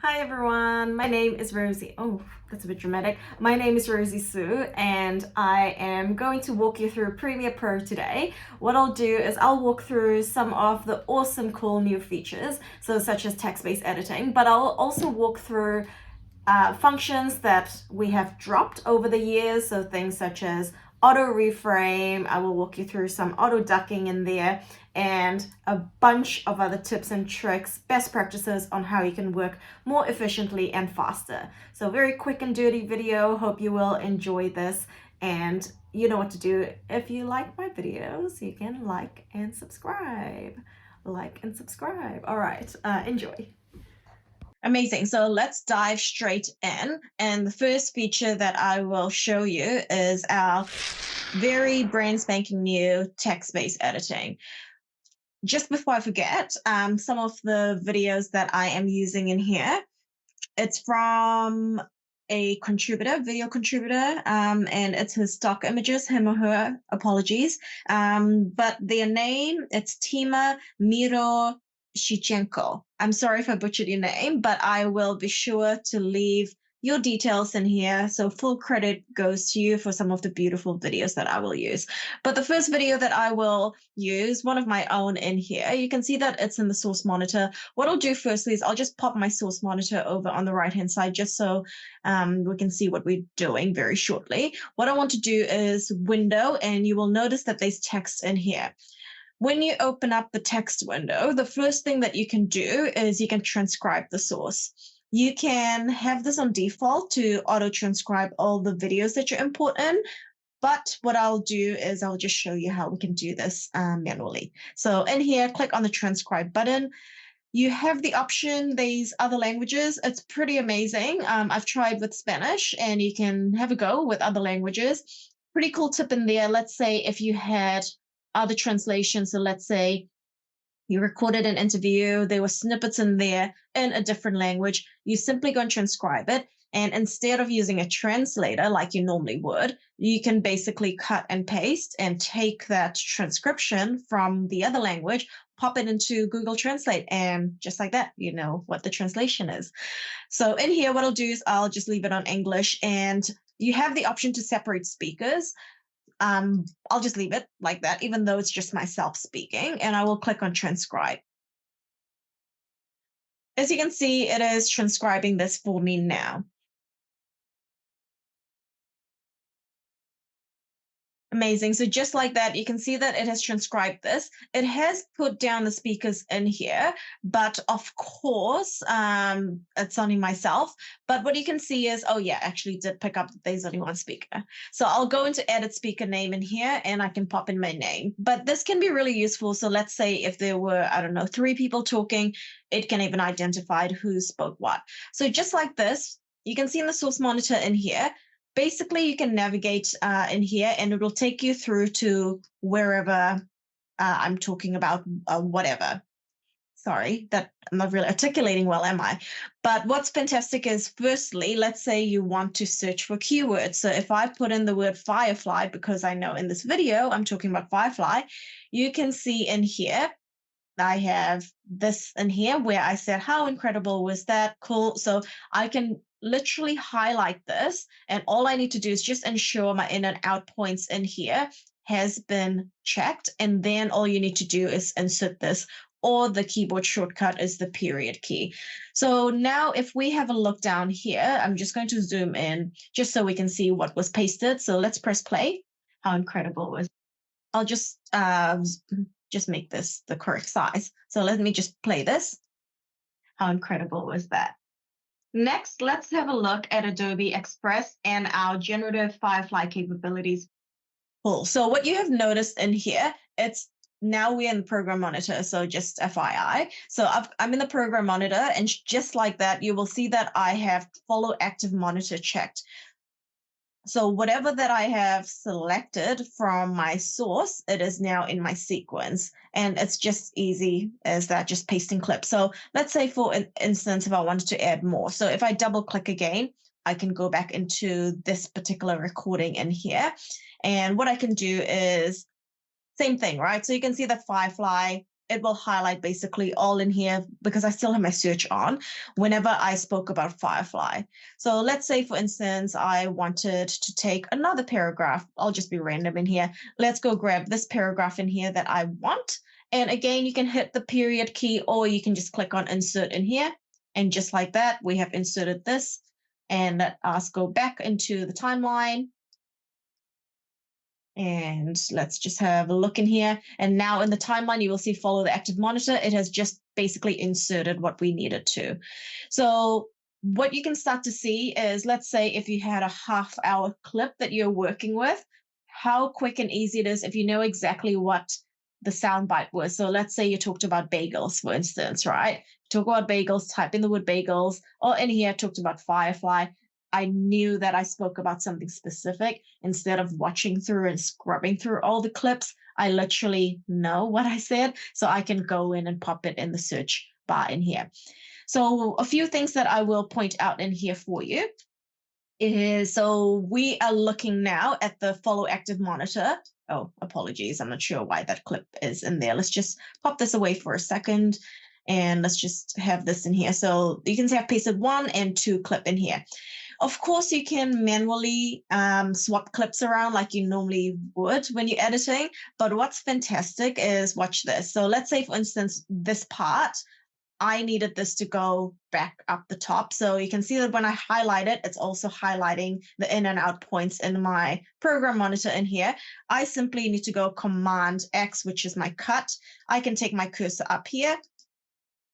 Hi everyone, my name is Rosie. Oh, that's a bit dramatic. My name is Rosie Sue and I am going to walk you through Premiere Pro today. What I'll do is I'll walk through some of the awesome cool new features, so such as text-based editing, but I'll also walk through functions that we have dropped over the years, so things such as auto-reframe. I will walk you through some auto-ducking in there and a bunch of other tips and tricks, best practices on how you can work more efficiently and faster. So very quick and dirty video. Hope you will enjoy this, and you know what to do. If you like my videos, you can like and subscribe. Like and subscribe. All right, enjoy. Amazing. So let's dive straight in. And the first feature that I will show you is our very brand spanking new text-based editing. Just before I forget, some of the videos that I am using in here, it's from a contributor, video contributor, and it's his stock images, him or her, apologies. But their name, it's Tima Miro Shichenko. I'm sorry if I butchered your name, but I will be sure to leave your details in here. So full credit goes to you for some of the beautiful videos that I will use. But the first video that I will use, one of my own in here, you can see that it's in the source monitor. What I'll do firstly is I'll just pop my source monitor over on the right-hand side just so we can see what we're doing very shortly. What I want to do is window, and you will notice that there's text in here. When you open up the text window, the first thing that you can do is you can transcribe the source. You can have this on default to auto-transcribe all the videos that you import in, but what I'll do is I'll just show you how we can do this manually. So in here, click on the transcribe button. You have the option, these other languages. It's pretty amazing. I've tried with Spanish, and you can have a go with other languages. Pretty cool tip in there. Let's say if you had other translations, so let's say you recorded an interview, there were snippets in there in a different language, you simply go and transcribe it. And instead of using a translator like you normally would, you can basically cut and paste and take that transcription from the other language, pop it into Google Translate, and just like that, you know what the translation is. So in here, what I'll do is I'll just leave it on English, and you have the option to separate speakers. I'll just leave it like that, even though it's just myself speaking, and I will click on transcribe. As you can see, it is transcribing this for me now. Amazing. So just like that, you can see that it has transcribed this. It has put down the speakers in here, but of course, it's only myself. But what you can see is, oh yeah, actually did pick up that there's only one speaker. So I'll go into edit speaker name in here, and I can pop in my name. But this can be really useful. So let's say if there were, I don't know, 3 people talking, it can even identify who spoke what. So just like this, you can see in the source monitor in here, basically you can navigate in here, and it will take you through to wherever I'm talking about whatever. Sorry, that I'm not really articulating well, am I? But what's fantastic is, firstly, let's say you want to search for keywords. So if I put in the word firefly, because I know in this video I'm talking about firefly, you can see in here, I have this in here where I said, how incredible was that? Cool. So I can literally highlight this, and all I need to do is just ensure my in and out points in here has been checked. And then all you need to do is insert this, or the keyboard shortcut is the period key. So now if we have a look down here, I'm just going to zoom in just so we can see what was pasted. So let's press play. How incredible was. I'll just make this the correct size. So let me just play this. How incredible was that? Next, let's have a look at Adobe Express and our generative Firefly capabilities. Cool. So what you have noticed in here, it's now we're in the program monitor. So just FYI. So I'm in the program monitor, and just like that, you will see that I have follow active monitor checked. So whatever that I have selected from my source, it is now in my sequence, and it's just easy as that, just pasting clips. So let's say, for instance, if I wanted to add more. So if I double click again, I can go back into this particular recording in here. And what I can do is same thing, right? So you can see that Firefly it will highlight basically all in here because I still have my search on whenever I spoke about Firefly. So let's say, for instance, I wanted to take another paragraph. I'll just be random in here. Let's go grab this paragraph in here that I want. And again, you can hit the period key or you can just click on insert in here. And just like that, we have inserted this. And let us go back into the timeline. And let's just have a look in here. And now in the timeline, you will see follow the active monitor. It has just basically inserted what we needed to. So what you can start to see is, let's say if you had a half-hour clip that you're working with, how quick and easy it is if you know exactly what the soundbite was. So let's say you talked about bagels, for instance, right? Talk about bagels, type in the word bagels, or in here talked about Firefly. I knew that I spoke about something specific. Instead of watching through and scrubbing through all the clips, I literally know what I said, so I can go in and pop it in the search bar in here. So a few things that I will point out in here for you is, so we are looking now at the follow active monitor. Oh, apologies. I'm not sure why that clip is in there. Let's just pop this away for a second. And let's just have this in here. So you can see I've pasted 1 and 2 clip in here. Of course, you can manually swap clips around like you normally would when you're editing. But what's fantastic is, watch this. So let's say, for instance, this part, I needed this to go back up the top. So you can see that when I highlight it, it's also highlighting the in and out points in my program monitor in here. I simply need to go Command X, which is my cut. I can take my cursor up here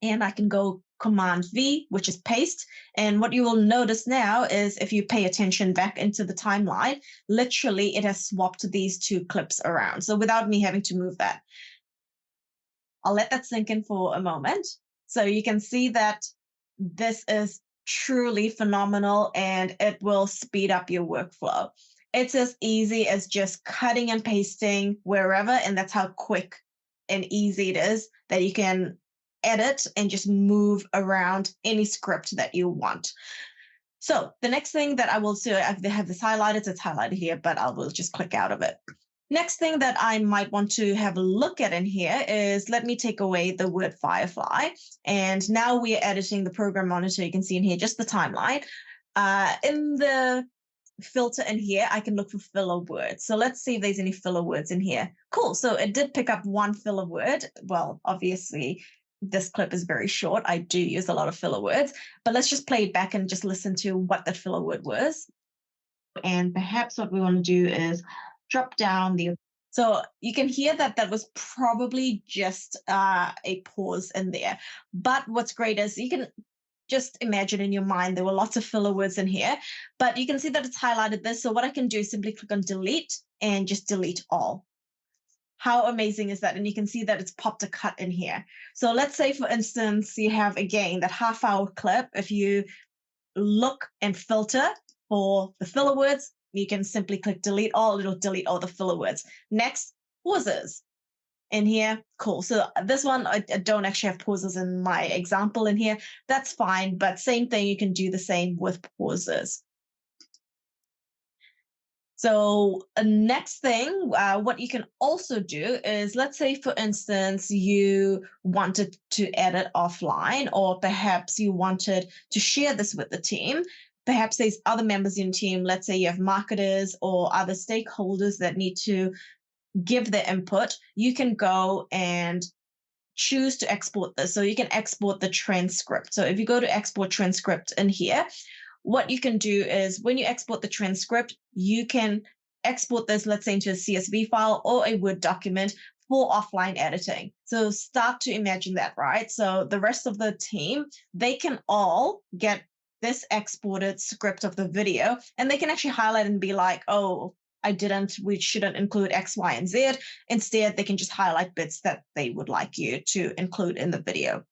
and I can go Command V, which is paste. And what you will notice now is, if you pay attention back into the timeline, literally it has swapped these 2 clips around. So without me having to move that. I'll let that sink in for a moment. So you can see that this is truly phenomenal and it will speed up your workflow. It's as easy as just cutting and pasting wherever, and that's how quick and easy it is that you can edit and just move around any script that you want. So the next thing that I will do, I have this highlighted, it's highlighted here, but I will just click out of it. Next thing that I might want to have a look at in here is, let me take away the word Firefly. And now we are editing the program monitor. You can see in here just the timeline. In the filter in here, I can look for filler words. So let's see if there's any filler words in here. Cool. So it did pick up 1 filler word. Well, obviously, this clip is very short. I do use a lot of filler words, but let's just play it back and just listen to what that filler word was. And perhaps what we want to do is drop down the, so you can hear that that was probably just a pause in there. But what's great is you can just imagine in your mind there were lots of filler words in here, but you can see that it's highlighted this. So what I can do is simply click on delete and just delete all. How amazing is that? And you can see that it's popped a cut in here. So let's say, for instance, you have, again, that half-hour clip. If you look and filter for the filler words, you can simply click delete all. It'll delete all the filler words. Next, pauses in here. Cool. So this one, I don't actually have pauses in my example in here. That's fine. But same thing, you can do the same with pauses. So next thing, what you can also do is, let's say, for instance, you wanted to edit offline, or perhaps you wanted to share this with the team. Perhaps there's other members in your team. Let's say you have marketers or other stakeholders that need to give their input. You can go and choose to export this. So you can export the transcript. So if you go to export transcript in here, what you can do is, when you export the transcript, you can export this, let's say, into a CSV file or a Word document for offline editing. So start to imagine that, right? So the rest of the team, they can all get this exported script of the video, and they can actually highlight and be like, oh, we shouldn't include X, Y, and Z. Instead, they can just highlight bits that they would like you to include in the video.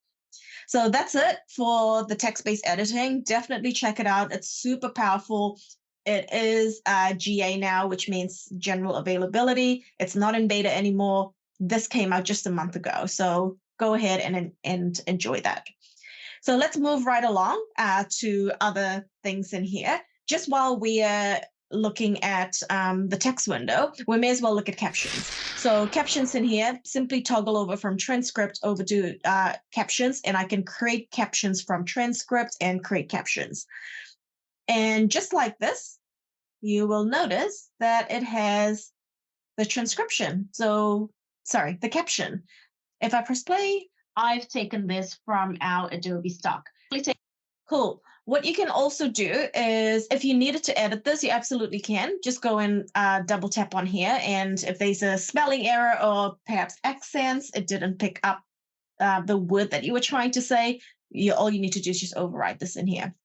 So that's it for the text-based editing. Definitely check it out. It's super powerful. It is GA now, which means general availability. It's not in beta anymore. This came out just a month ago. So go ahead and enjoy that. So let's move right along to other things in here. Just while we are looking at the text window, we may as well look at captions. So captions in here, simply toggle over from transcript over to captions, and I can create captions from transcript and create captions. And just like this, you will notice that it has the transcription. So, sorry, the caption. If I press play, I've taken this from our Adobe stock. Cool. What you can also do is if you needed to edit this, you absolutely can. Just go and double tap on here. And if there's a spelling error or perhaps accents, it didn't pick up the word that you were trying to say, all you need to do is just override this in here.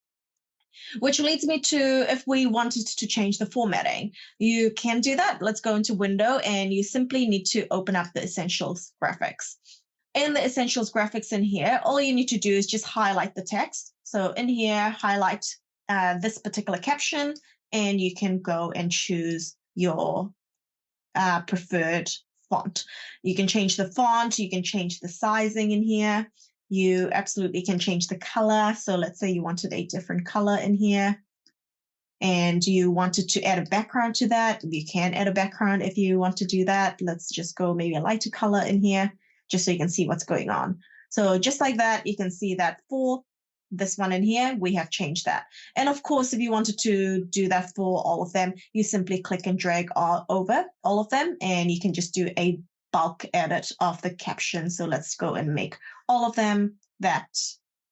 Which leads me to if we wanted to change the formatting, you can do that. Let's go into Window, and you simply need to open up the Essentials graphics. In the Essentials graphics in here, all you need to do is just highlight the text. So in here, highlight this particular caption, and you can go and choose your preferred font. You can change the font, you can change the sizing in here. You absolutely can change the color. So let's say you wanted a different color in here and you wanted to add a background to that. You can add a background if you want to do that. Let's just go maybe a lighter color in here just so you can see what's going on. So just like that, you can see that for this one in here, we have changed that. And of course, if you wanted to do that for all of them, you simply click and drag over all of them, and you can just do a bulk edit of the caption. So let's go and make all of them that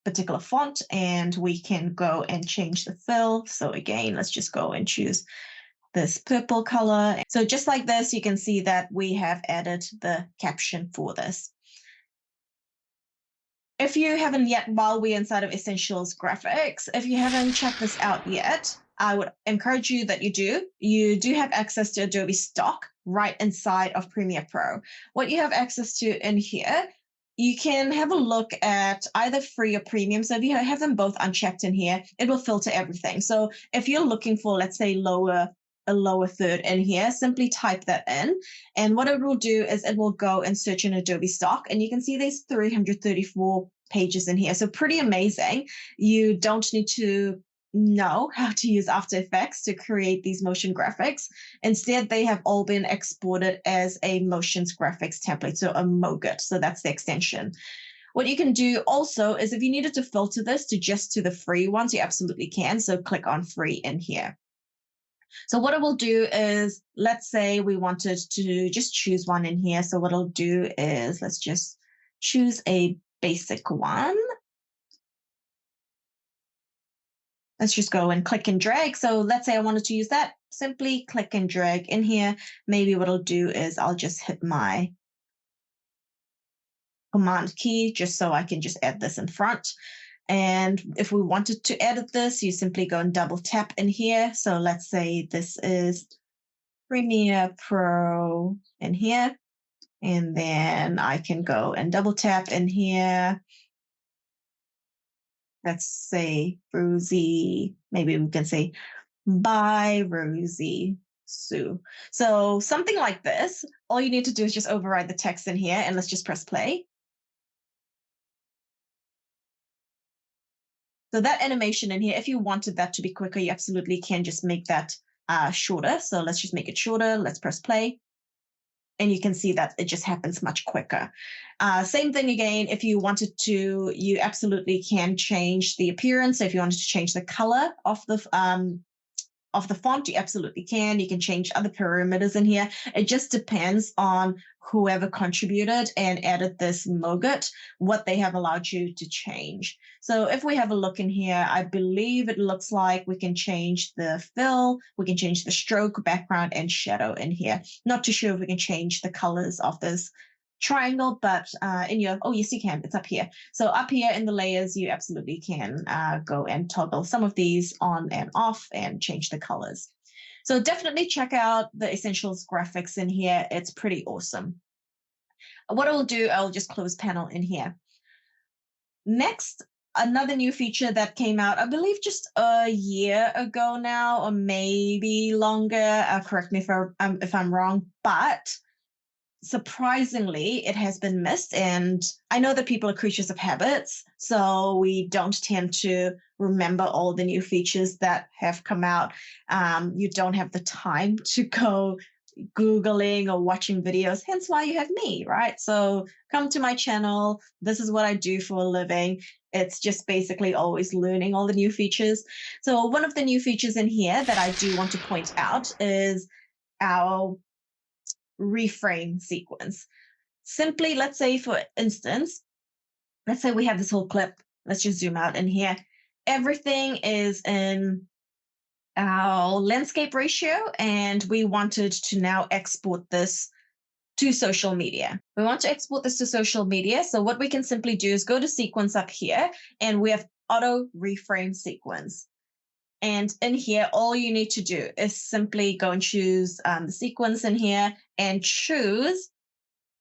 particular font, and we can go and change the fill. So again, let's just go and choose this purple color. So just like this, you can see that we have added the caption for this. If you haven't yet, while we're inside of Essentials Graphics, if you haven't checked this out yet, I would encourage you that you do. You do have access to Adobe Stock right inside of Premiere Pro. What you have access to in here, you can have a look at either free or premium. So if you have them both unchecked in here, it will filter everything. So if you're looking for, let's say, a lower third in here, simply type that in. And what it will do is it will go and search in Adobe Stock, and you can see there's 334 pages in here. So pretty amazing. You don't need to know how to use After Effects to create these motion graphics. Instead, they have all been exported as a motions graphics template, so a MOGIT. So that's the extension. What you can do also is if you needed to filter this to just to the free ones, you absolutely can. So click on free in here. So what it will do is, let's say we wanted to just choose one in here. So what it'll do is, let's just choose a basic one. Let's just go and click and drag. So let's say I wanted to use that. Simply click and drag in here. Maybe what I'll do is I'll just hit my Command key just so I can just add this in front. And if we wanted to edit this, you simply go and double tap in here. So let's say this is Premiere Pro in here. And then I can go and double tap in here. Let's say Rosie, maybe we can say by Rosie Sue. So something like this. All you need to do is just override the text in here, and let's just press play. So that animation in here, if you wanted that to be quicker, you absolutely can just make that shorter. So let's just make it shorter. Let's press play. And you can see that it just happens much quicker. Same thing again, if you wanted to, you absolutely can change the appearance. So if you wanted to change the color of the font, you absolutely can. You can change other parameters in here. It just depends on whoever contributed and added this MOGIT, what they have allowed you to change. So if we have a look in here, I believe it looks like we can change the fill, we can change the stroke, background, and shadow in here. Not too sure if we can change the colors of this triangle, but in your, oh yes you can, it's up here. So up here in the layers, you absolutely can go and toggle some of these on and off and change the colors. So definitely check out the Essentials graphics in here. It's pretty awesome. What I'll do, I'll just close panel in here. Next, another new feature that came out, I believe just a year ago now, or maybe longer. Correct me if I'm wrong, but surprisingly, it has been missed. And I know that people are creatures of habits, so we don't tend to remember all the new features that have come out. You don't have the time to go Googling or watching videos, hence why you have me, right? So come to my channel. This is what I do for a living. It's just basically always learning all the new features. So one of the new features in here that I do want to point out is our reframe sequence. Simply, let's say, for instance, let's say we have this whole clip. Let's just zoom out in here. Everything is in our landscape ratio, and we wanted to now export this to social media. We want to export this to social media. So what we can simply do is go to sequence up here, and we have auto reframe sequence. And in here, all you need to do is simply go and choose the sequence in here and choose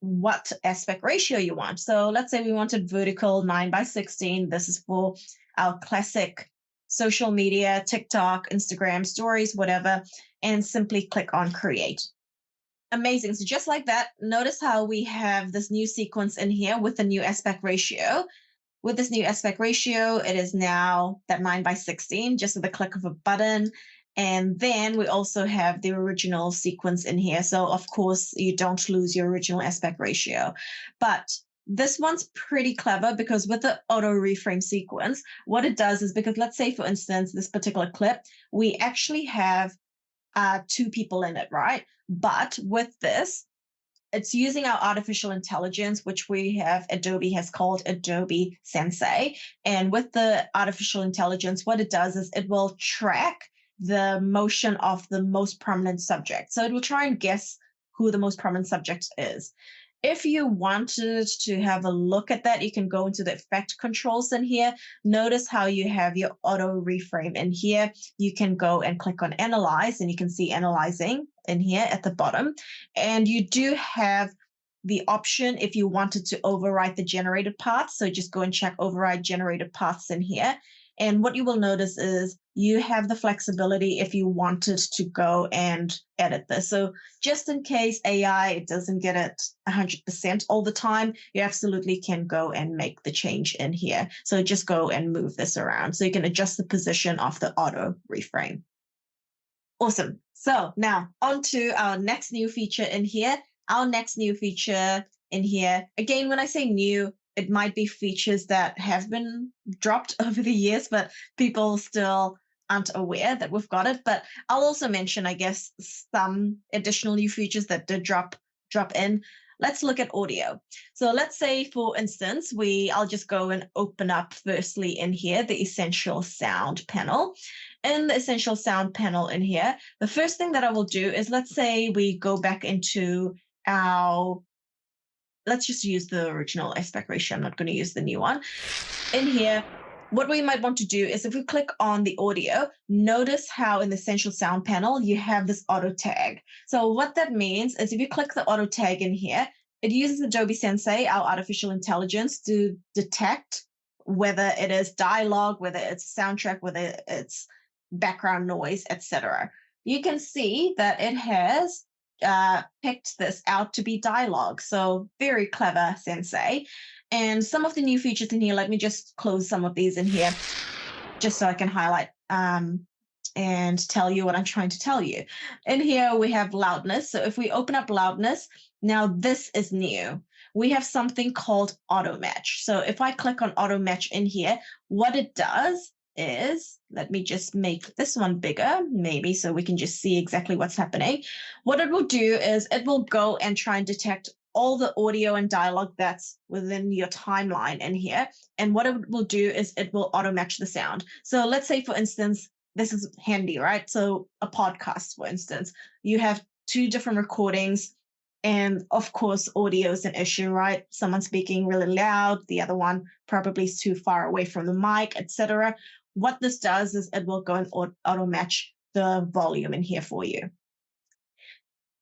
what aspect ratio you want. So let's say we wanted vertical 9:16. This is for our classic social media, TikTok, Instagram, stories, whatever, and simply click on create. Amazing. So just like that, notice how we have this new sequence in here with the new aspect ratio. With this new aspect ratio, it is now that 9:16, just with the click of a button. And then we also have the original sequence in here. So of course, you don't lose your original aspect ratio. But this one's pretty clever because with the auto reframe sequence, what it does is, because let's say, for instance, this particular clip, we actually have two people in it, right? But with this, it's using our artificial intelligence, which we have, Adobe has called Adobe Sensei. And with the artificial intelligence, what it does is it will track the motion of the most prominent subject. So it will try and guess who the most prominent subject is. If you wanted to have a look at that, you can go into the effect controls in here. Notice how you have your auto reframe in here. You can go and click on analyze, and you can see analyzing in here at the bottom. And you do have the option if you wanted to override the generated paths. So just go and check override generated paths in here. And what you will notice is you have the flexibility if you wanted to go and edit this. So just in case AI doesn't get it 100% all the time, you absolutely can go and make the change in here. So just go and move this around. So you can adjust the position of the auto reframe. Awesome. So now on to our next new feature in here. Our next new feature in here, again, when I say new, it might be features that have been dropped over the years, but people still aren't aware that we've got it. But I'll also mention, I guess, some additional new features that did drop in. Let's look at audio. So let's say, for instance, I'll just go and open up firstly in here, the essential sound panel. In the essential sound panel in here, the first thing that I will do is, let's say we go back into let's just use the original aspect ratio. I'm not going to use the new one. In here, what we might want to do is, if we click on the audio, notice how in the essential sound panel, you have this auto tag. So what that means is if you click the auto tag in here, it uses Adobe Sensei, our artificial intelligence, to detect whether it is dialogue, whether it's soundtrack, whether it's background noise, etc. You can see that it has picked this out to be dialogue. So very clever, Sensei. And some of the new features in here, let me just close some of these in here, just so I can highlight and tell you what I'm trying to tell you. In here, we have loudness. So if we open up loudness, now this is new. We have something called auto match. So if I click on auto match in here, what it does is, let me just make this one bigger, maybe, so we can just see exactly what's happening. What it will do is it will go and try and detect all the audio and dialogue that's within your timeline in here. And what it will do is it will auto match the sound. So let's say, for instance, this is handy, right? So a podcast, for instance, you have two different recordings. And of course, audio is an issue, right? Someone speaking really loud, the other one probably is too far away from the mic, etc. What this does is it will go and auto match the volume in here for you.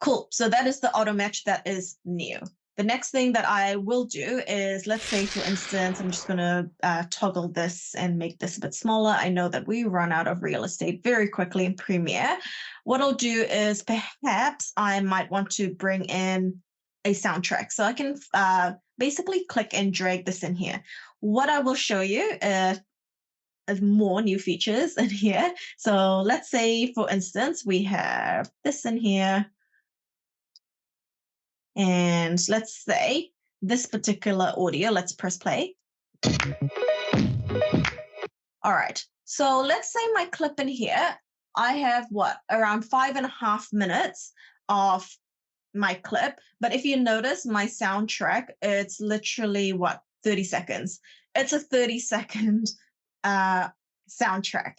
Cool. So that is the auto match that is new. The next thing that I will do is, let's say, for instance, I'm just going to toggle this and make this a bit smaller. I know that we run out of real estate very quickly in Premiere. What I'll do is perhaps I might want to bring in a soundtrack. So I can basically click and drag this in here. What I will show you is more new features in here. So let's say, for instance, we have this in here. And let's say this particular audio, let's press play. All right. So let's say my clip in here, I have around 5.5 minutes of my clip. But if you notice my soundtrack, it's literally 30 seconds. It's a 30-second soundtrack.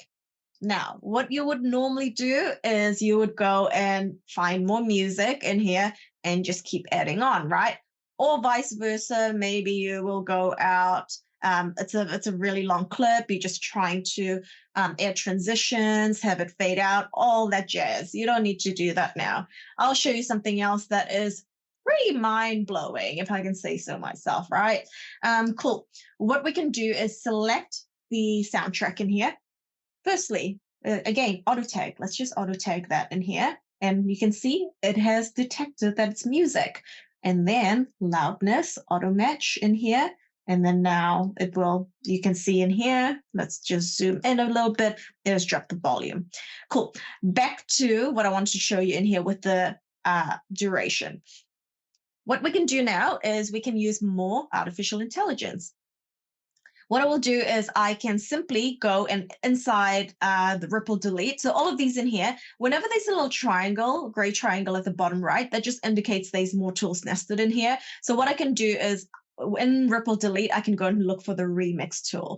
Now, what you would normally do is you would go and find more music in here and just keep adding on, right? Or vice versa. Maybe you will go out. It's a really long clip. You're just trying to add transitions, have it fade out, all that jazz. You don't need to do that now. I'll show you something else that is pretty mind-blowing, if I can say so myself, right? Cool. What we can do is select the soundtrack in here. Firstly, again, auto tag. Let's just auto tag that in here. And you can see it has detected that it's music. And then loudness, auto match in here. And then now you can see in here, let's just zoom in a little bit. It has dropped the volume. Cool. Back to what I wanted to show you in here with the duration. What we can do now is we can use more artificial intelligence. What I will do is I can simply go and inside the ripple delete. So all of these in here, whenever there's a little triangle, gray triangle at the bottom right, that just indicates there's more tools nested in here. So what I can do is in ripple delete, I can go and look for the remix tool.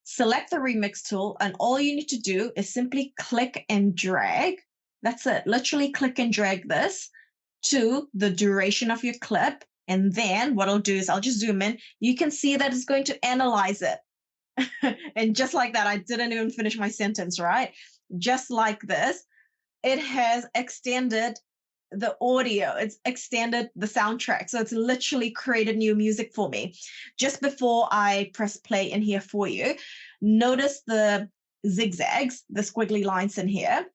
Select the remix tool, and all you need to do is simply click and drag. That's it. Literally click and drag this to the duration of your clip. And then what I'll do is I'll just zoom in. You can see that it's going to analyze it. And just like that, I didn't even finish my sentence, right? Just like this, it has extended the audio. It's extended the soundtrack. So it's literally created new music for me. Just before I press play in here for you, notice the zigzags, the squiggly lines in here.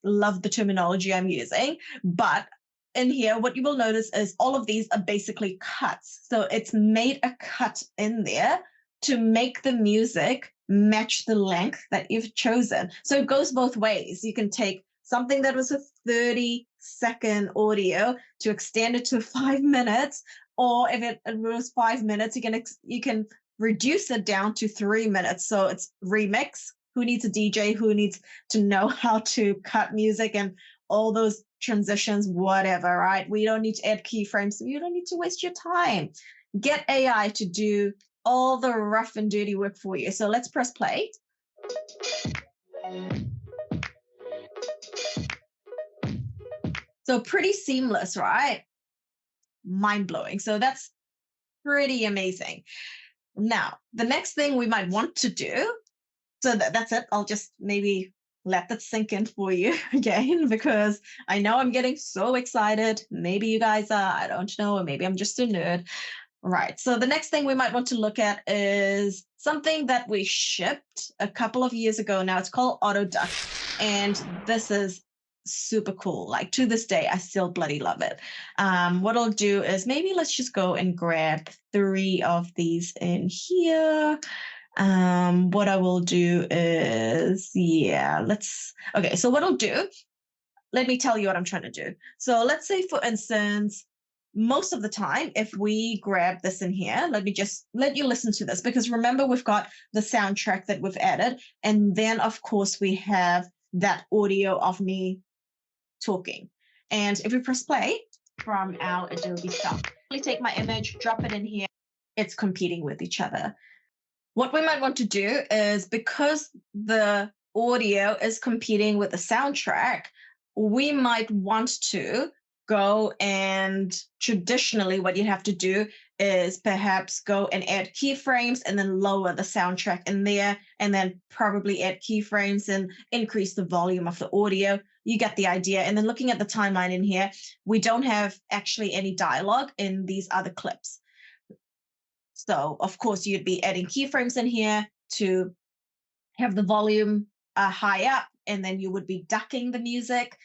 Love the terminology I'm using, but in here, what you will notice is all of these are basically cuts. So it's made a cut in there to make the music match the length that you've chosen. So it goes both ways. You can take something that was a 30-second audio to extend it to 5 minutes, or if it was 5 minutes, you can reduce it down to 3 minutes. So it's remix. Who needs a DJ? Who needs to know how to cut music and all those transitions, whatever, right? We don't need to add keyframes. So you don't need to waste your time. Get AI to do all the rough and dirty work for you. So let's press play. So pretty seamless, right? Mind-blowing. So that's pretty amazing. Now, the next thing we might want to do, so that's it. I'll just maybe let that sink in for you again, because I know I'm getting so excited. Maybe you guys are, I don't know, or maybe I'm just a nerd. Right. So the next thing we might want to look at is something that we shipped a couple of years ago now. It's called Auto-Duck. And this is super cool. Like, to this day, I still bloody love it. What I'll do is maybe let's just go and grab 3 of these in here. What I will do is, okay, so what I'll do, let me tell you what I'm trying to do. So let's say, for instance, most of the time, if we grab this in here, let me just let you listen to this, because remember, we've got the soundtrack that we've added. And then, of course, we have that audio of me talking. And if we press play from our Adobe stock, we take my image, drop it in here, it's competing with each other. What we might want to do is, because the audio is competing with the soundtrack, we might want to go and traditionally what you have to do is perhaps go and add keyframes and then lower the soundtrack in there, and then probably add keyframes and increase the volume of the audio. You get the idea. And then looking at the timeline in here, we don't have actually any dialogue in these other clips. So, of course, you'd be adding keyframes in here to have the volume high up, and then you would be ducking the music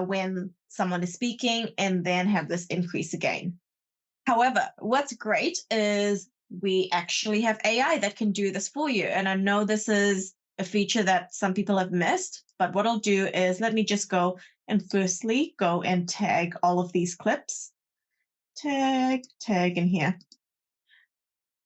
when someone is speaking, and then have this increase again. However, what's great is we actually have AI that can do this for you. And I know this is a feature that some people have missed, but what I'll do is let me just go and firstly go and tag all of these clips. Tag in here.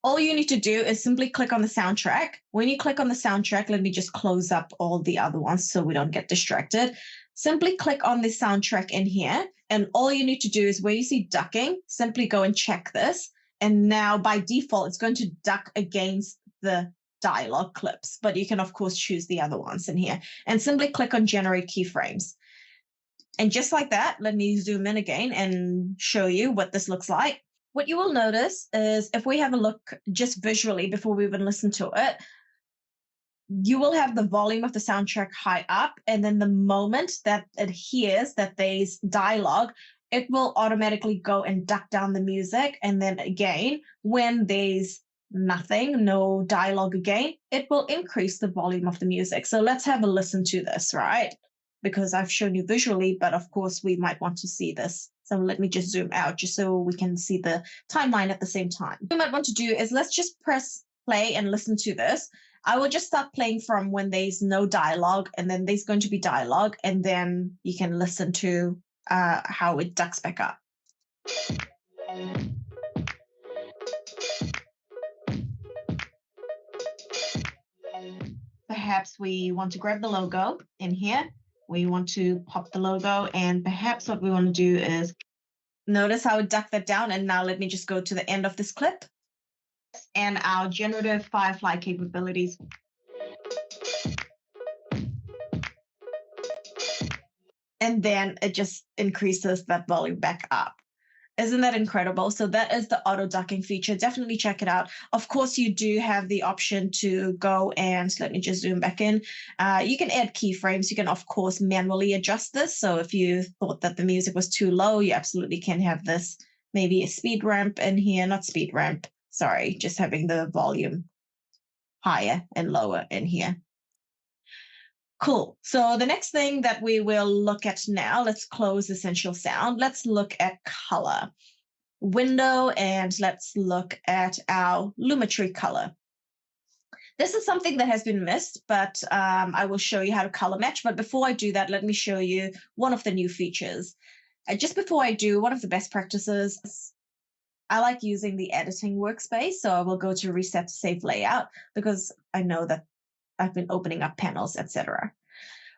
All you need to do is simply click on the soundtrack. When you click on the soundtrack, let me just close up all the other ones so we don't get distracted. Simply click on the soundtrack in here. And all you need to do is where you see ducking, simply go and check this. And now by default, it's going to duck against the dialogue clips, but you can of course choose the other ones in here and simply click on generate keyframes. And just like that, let me zoom in again and show you what this looks like. What you will notice is if we have a look just visually before we even listen to it, you will have the volume of the soundtrack high up. And then the moment that it hears that there's dialogue, it will automatically go and duck down the music. And then again, when there's nothing, no dialogue again, it will increase the volume of the music. So let's have a listen to this, right? Because I've shown you visually, but of course we might want to see this. So let me just zoom out just so we can see the timeline at the same time. What we might want to do is let's just press play and listen to this. I will just start playing from when there's no dialogue, and then there's going to be dialogue, and then you can listen to how it ducks back up. Perhaps we want to grab the logo in here. We want to pop the logo, and perhaps what we want to do is notice how it ducked that down. And now let me just go to the end of this clip and our generative Firefly capabilities. And then it just increases that volume back up. Isn't that incredible? So that is the auto ducking feature. Definitely check it out. Of course, you do have the option to go and let me just zoom back in. You can add keyframes. You can, of course, manually adjust this. So if you thought that the music was too low, you absolutely can have this, maybe a speed ramp in here, not speed ramp. Sorry, just having the volume higher and lower in here. Cool. So the next thing that we will look at now, let's close Essential Sound. Let's look at color. Window, and let's look at our Lumetri color. This is something that has been missed, but I will show you how to color match. But before I do that, let me show you one of the new features. Just before I do, one of the best practices, I like using the editing workspace. So I will go to reset to save layout because I know that I've been opening up panels, etc.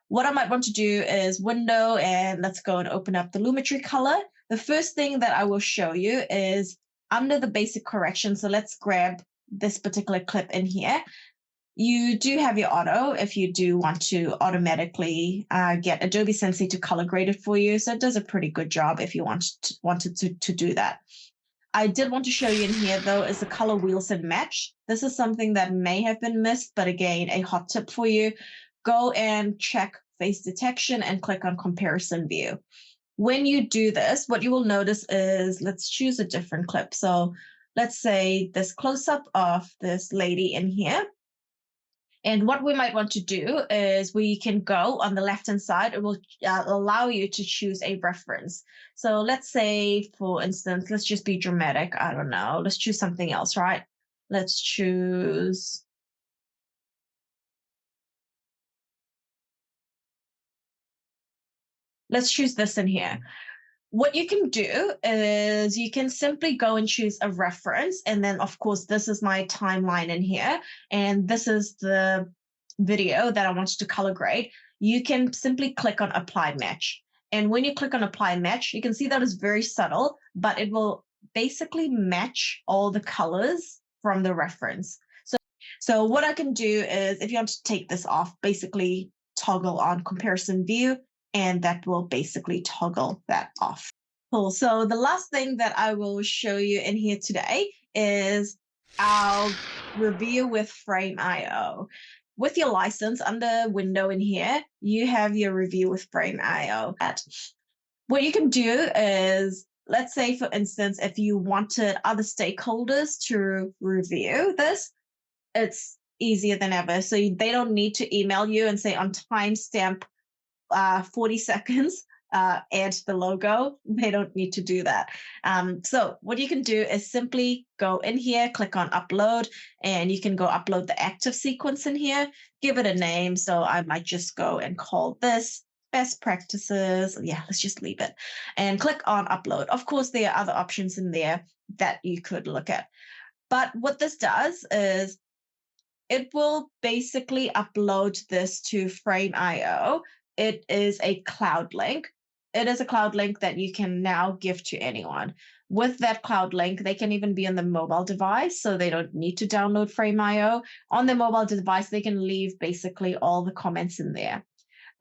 What I might want to do is window, and let's go and open up the Lumetri color. The first thing that I will show you is under the basic correction. So let's grab this particular clip in here. You do have your auto if you do want to automatically get Adobe Sensei to color grade it for you. So it does a pretty good job if you wanted to do that. I did want to show you in here, though, is the color wheels and match. This is something that may have been missed, but again, a hot tip for you. Go and check face detection and click on comparison view. When you do this, what you will notice is, let's choose a different clip. So let's say this close-up of this lady in here. And what we might want to do is we can go on the left-hand side. It will allow you to choose a reference. So let's say, for instance, let's just be dramatic. I don't know. Let's choose something else, right? Let's choose. Let's choose this in here. What you can do is you can simply go and choose a reference. And then, of course, this is my timeline in here. And this is the video that I wanted to color grade. You can simply click on apply match. And when you click on apply match, you can see that it's very subtle, but it will basically match all the colors from the reference. So what I can do is, if you want to take this off, basically toggle on comparison view, and that will basically toggle that off. Cool. So the last thing that I will show you in here today is our review with Frame.io. With your license under window in here, you have your review with Frame.io. What you can do is, let's say, for instance, if you wanted other stakeholders to review this, it's easier than ever. So they don't need to email you and say on timestamp 40 seconds, add the logo, they don't need to do that. So what you can do is simply go in here, click on upload, and you can go upload the active sequence in here, give it a name. So I might just go and call this best practices. Yeah, let's just leave it and click on upload. Of course, there are other options in there that you could look at. But what this does is it will basically upload this to Frame.io. It is a cloud link. It is a cloud link that you can now give to anyone. With that cloud link, they can even be on the mobile device, so they don't need to download Frame.io. On the mobile device, they can leave basically all the comments in there.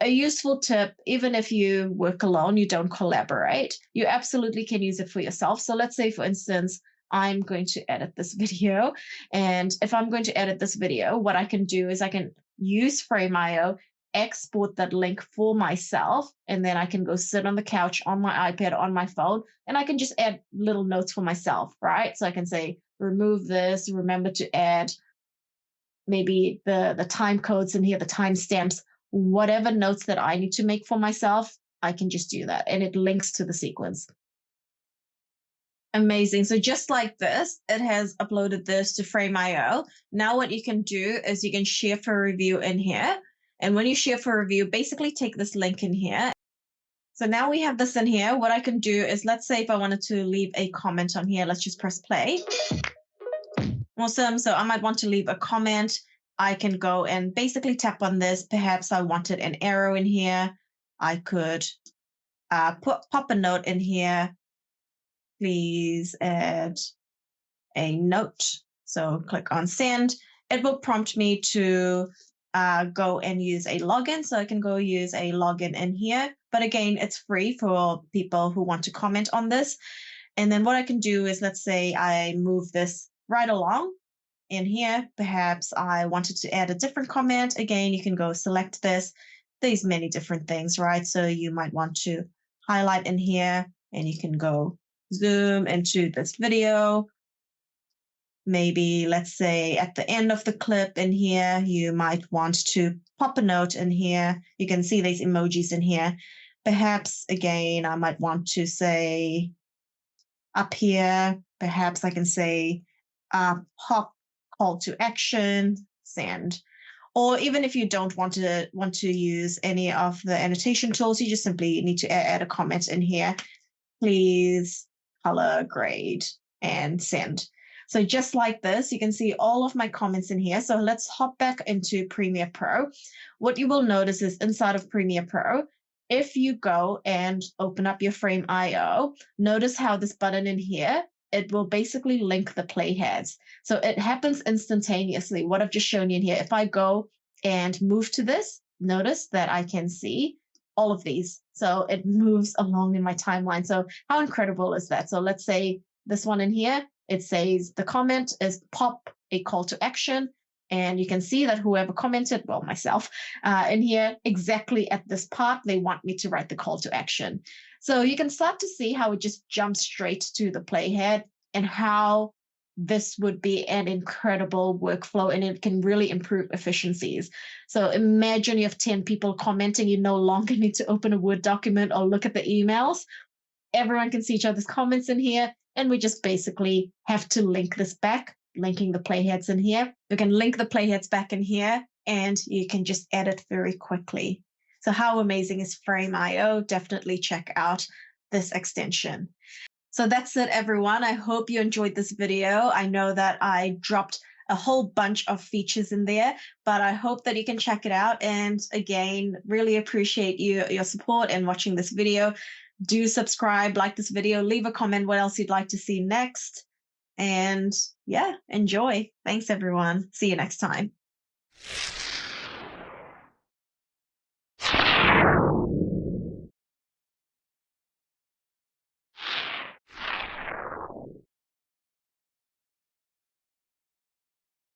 A useful tip, even if you work alone, you don't collaborate, you absolutely can use it for yourself. So let's say, for instance, I'm going to edit this video. And if I'm going to edit this video, what I can do is I can use Frame.io, export that link for myself, and then I can go sit on the couch on my iPad, on my phone, and I can just add little notes for myself, right? So I can say, remove this, remember to add maybe the time codes in here, the timestamps, whatever notes that I need to make for myself, I can just do that. And it links to the sequence. Amazing. So just like this, it has uploaded this to Frame.io. Now what you can do is you can share for review in here. And when you share for review, basically take this link in here. So now we have this in here. What I can do is, let's say if I wanted to leave a comment on here, let's just press play. Awesome. So I might want to leave a comment. I can go and basically tap on this. Perhaps I wanted an arrow in here. I could pop a note in here. Please add a note. So click on send. It will prompt me to go and use a login. So I can go use a login in here. But again, it's free for people who want to comment on this. And then what I can do is, let's say I move this right along in here. Perhaps I wanted to add a different comment. Again, you can go select this. There's many different things, right? So you might want to highlight in here, and you can go zoom into this video. Maybe let's say at the end of the clip in here, you might want to pop a note in here. You can see these emojis in here. Perhaps again, I might want to say up here, perhaps I can say pop call to action, send. Or even if you don't want to use any of the annotation tools, you just simply need to add a comment in here. Please color grade and send. So just like this, you can see all of my comments in here. So let's hop back into Premiere Pro. What you will notice is inside of Premiere Pro, if you go and open up your Frame.io, notice how this button in here, it will basically link the playheads. So it happens instantaneously. What I've just shown you in here, if I go and move to this, notice that I can see all of these. So it moves along in my timeline. So how incredible is that? So let's say this one in here, it says the comment is pop a call to action. And you can see that whoever commented, well, myself, in here, exactly at this part, they want me to write the call to action. So you can start to see how it just jumps straight to the playhead, and how this would be an incredible workflow, and it can really improve efficiencies. So imagine you have 10 people commenting, you no longer need to open a Word document or look at the emails. Everyone can see each other's comments in here, and we just basically have to link this back, linking the playheads in here. You can link the playheads back in here, and you can just edit very quickly. So how amazing is Frame.io? Definitely check out this extension. So that's it, everyone. I hope you enjoyed this video. I know that I dropped a whole bunch of features in there, but I hope that you can check it out. And again, really appreciate your support and watching this video. Do subscribe, like this video, leave a comment what else you'd like to see next. And yeah, enjoy. Thanks, everyone. See you next time.